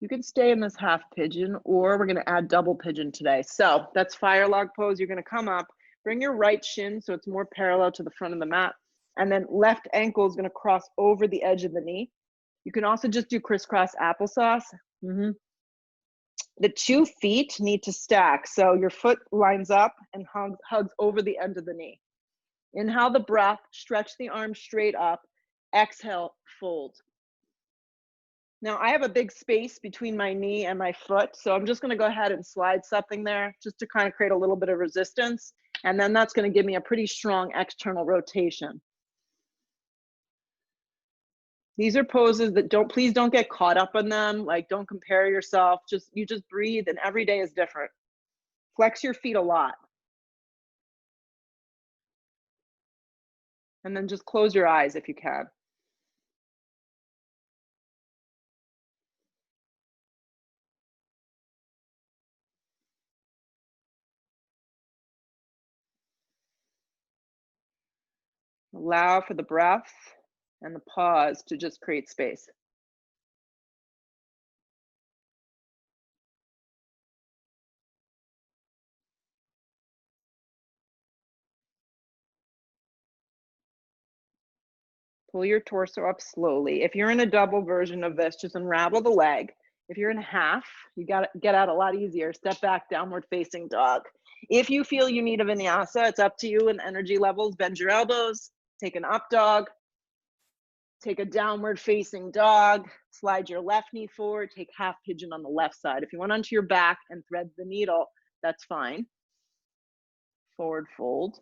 You can stay in this half pigeon, or we're going to add double pigeon today. So that's fire log pose. You're going to come up, bring your right shin so it's more parallel to the front of the mat, and then left ankle is going to cross over the edge of the knee. You can also just do crisscross applesauce. The 2 feet need to stack, so your foot lines up and hugs over the end of the knee. Inhale the breath, stretch the arms straight up. Exhale, fold. Now I have a big space between my knee and my foot, so I'm just gonna go ahead and slide something there just to kind of create a little bit of resistance. And then that's gonna give me a pretty strong external rotation. These are poses that please don't get caught up in them. Like, don't compare yourself. You just breathe, and every day is different. Flex your feet a lot. And then just close your eyes if you can. Allow for the breath and the pause to just create space. Pull your torso up slowly. If you're in a double version of this, just unravel the leg. If you're in half, you got to get out a lot easier. Step back, downward facing dog. If you feel you need a vinyasa, it's up to you and energy levels. Bend your elbows, take an up dog, take a downward facing dog, slide your left knee forward, take half pigeon on the left side. If you want onto your back and thread the needle, that's fine. Forward fold.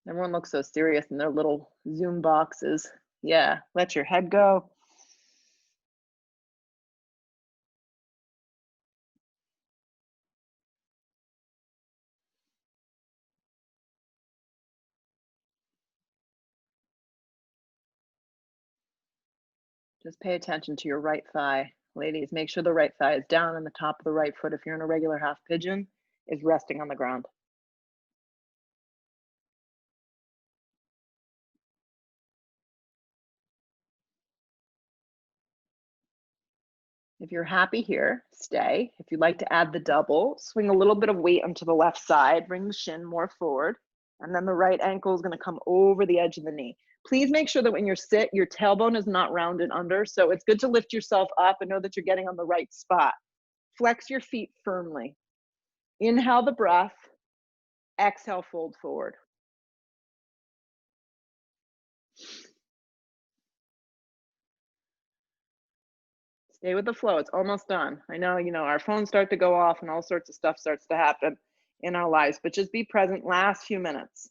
Everyone looks so serious in their little Zoom boxes. Yeah, let your head go. Just pay attention to your right thigh. Ladies, make sure the right thigh is down and the top of the right foot, if you're in a regular half pigeon, is resting on the ground. If you're happy here, stay. If you'd like to add the double, swing a little bit of weight onto the left side, bring the shin more forward, and then the right ankle is going to come over the edge of the knee. Please make sure that when you're sit, your tailbone is not rounded under. So it's good to lift yourself up and know that you're getting on the right spot. Flex your feet firmly. Inhale the breath, exhale, fold forward. Stay with the flow. It's almost done. I know, our phones start to go off and all sorts of stuff starts to happen in our lives, but just be present last few minutes.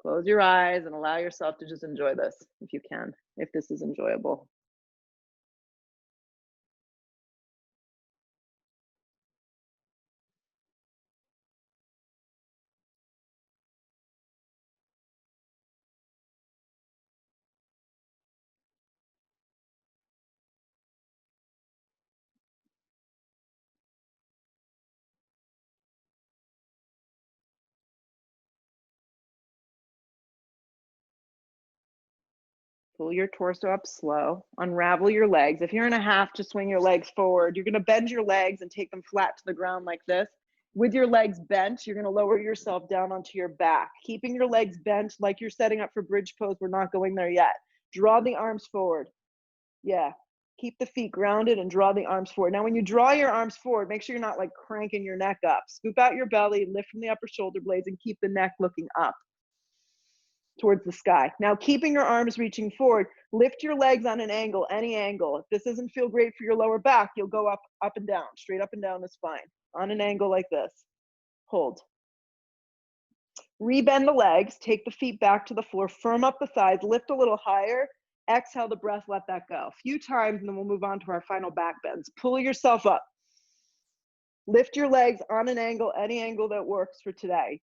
Close your eyes and allow yourself to just enjoy this if you can, if this is enjoyable. Pull your torso up slow. Unravel your legs. If you're in a half, just swing your legs forward. You're going to bend your legs and take them flat to the ground like this. With your legs bent, you're going to lower yourself down onto your back. Keeping your legs bent like you're setting up for bridge pose. We're not going there yet. Draw the arms forward. Yeah. Keep the feet grounded and draw the arms forward. Now, when you draw your arms forward, make sure you're not like cranking your neck up. Scoop out your belly, lift from the upper shoulder blades, and keep the neck looking up towards the sky. Now, keeping your arms reaching forward, lift your legs on an angle, any angle. If this doesn't feel great for your lower back, you'll go up and down. Straight up and down the spine on an angle like this. Hold. Rebend the legs, take the feet back to the floor, firm up the thighs, lift a little higher, exhale the breath, let that go. A few times, and then we'll move on to our final back bends. Pull yourself up. Lift your legs on an angle, any angle that works for today.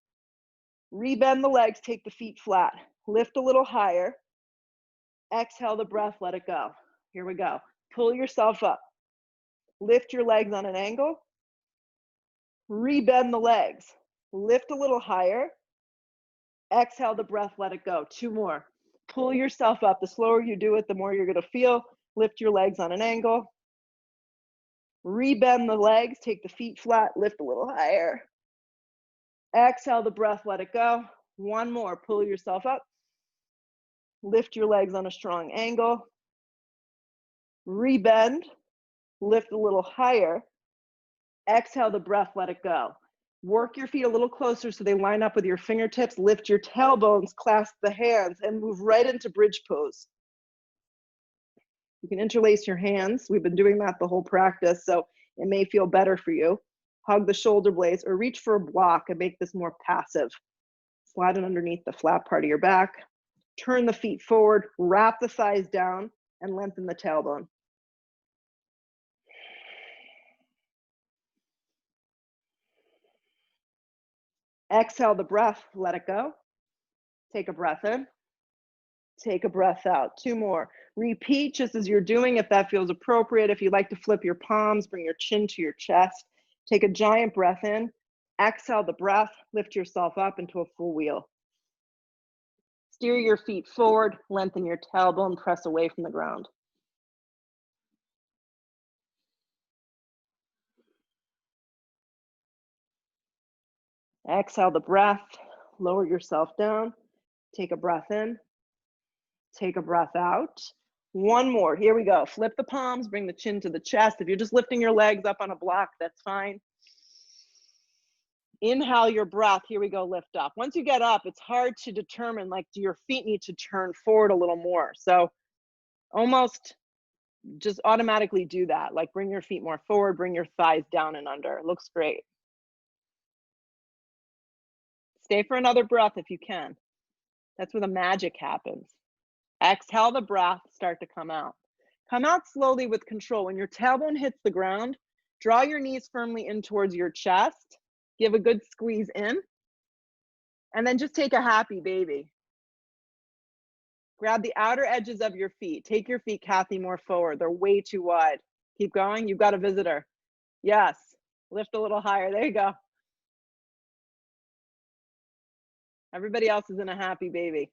Rebend the legs, take the feet flat. Lift a little higher. Exhale the breath, let it go. Here we go. Pull yourself up. Lift your legs on an angle. Rebend the legs. Lift a little higher. Exhale the breath, let it go. Two more. Pull yourself up. The slower you do it, the more you're going to feel. Lift your legs on an angle. Rebend the legs. Take the feet flat. Lift a little higher. Exhale the breath, let it go. One more. Pull yourself up. Lift your legs on a strong angle. Rebend. Lift a little higher. Exhale the breath, let it go. Work your feet a little closer so they line up with your fingertips. Lift your tailbones, clasp the hands, and move right into bridge pose. You can interlace your hands. We've been doing that the whole practice, so it may feel better for you. Hug the shoulder blades or reach for a block and make this more passive. Slide it underneath the flat part of your back. Turn the feet forward, wrap the thighs down, and lengthen the tailbone. Exhale the breath, let it go. Take a breath in. Take a breath out. Two more. Repeat just as you're doing if that feels appropriate. If you'd like to flip your palms, bring your chin to your chest. Take a giant breath in. Exhale the breath. Lift yourself up into a full wheel. Steer your feet forward. Lengthen your tailbone. Press away from the ground. Exhale the breath. Lower yourself down. Take a breath in. Take a breath out. One more. Here we go. Flip the palms, bring the chin to the chest. If you're just lifting your legs up on a block, that's fine. Inhale your breath. Here we go. Lift up. Once you get up, it's hard to determine, like, do your feet need to turn forward a little more? So almost just automatically do that. Like, bring your feet more forward, bring your thighs down and under. It looks great. Stay for another breath if you can. That's where the magic happens. Exhale the breath, start to come out. Come out slowly with control. When your tailbone hits the ground, draw your knees firmly in towards your chest. Give a good squeeze in. And then just take a happy baby. Grab the outer edges of your feet. Take your feet, Kathy, more forward. They're way too wide. Keep going. You've got a visitor. Yes. Lift a little higher. There you go. Everybody else is in a happy baby.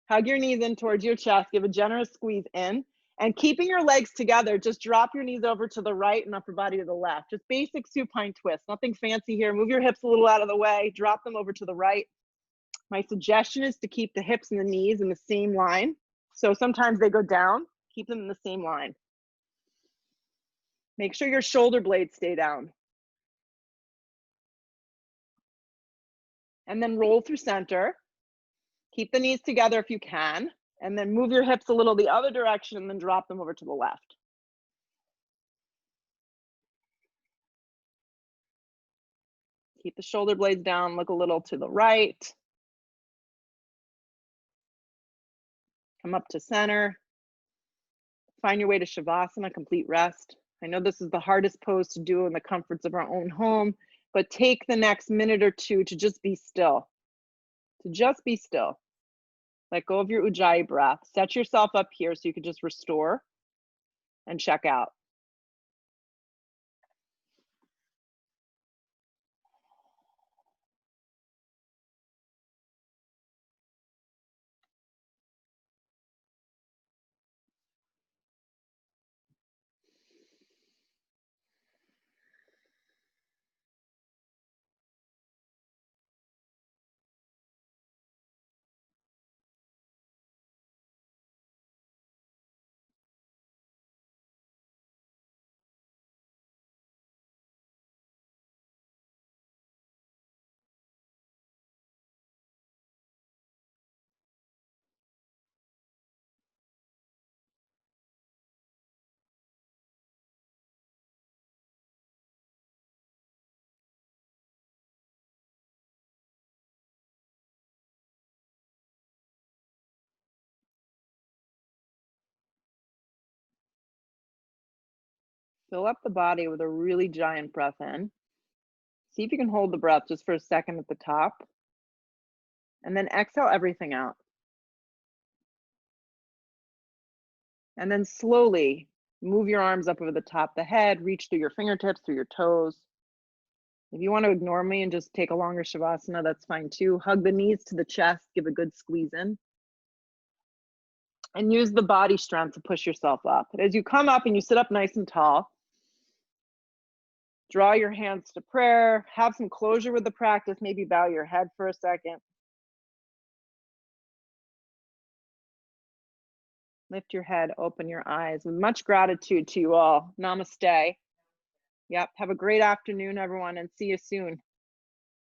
Hug your knees in towards your chest. Give a generous squeeze in. And keeping your legs together, just drop your knees over to the right and upper body to the left. Just basic supine twist. Nothing fancy here. Move your hips a little out of the way. Drop them over to the right. My suggestion is to keep the hips and the knees in the same line. So sometimes they go down. Keep them in the same line. Make sure your shoulder blades stay down. And then roll through center. Keep the knees together if you can. And then move your hips a little the other direction and then drop them over to the left. Keep the shoulder blades down. Look a little to the right. Come up to center. Find your way to Shavasana, complete rest. I know this is the hardest pose to do in the comforts of our own home, but take the next minute or two to just be still. To just be still. Let go of your Ujjayi breath. Set yourself up here so you can just restore and check out. Fill up the body with a really giant breath in. See if you can hold the breath just for a second at the top. And then exhale everything out. And then slowly move your arms up over the top of the head, reach through your fingertips, through your toes. If you want to ignore me and just take a longer Shavasana, that's fine too. Hug the knees to the chest, give a good squeeze in. And use the body strength to push yourself up. But as you come up and you sit up nice and tall, draw your hands to prayer, have some closure with the practice, maybe bow your head for a second. Lift your head, open your eyes. With much gratitude to you all. Namaste. Yep, have a great afternoon, everyone, and see you soon.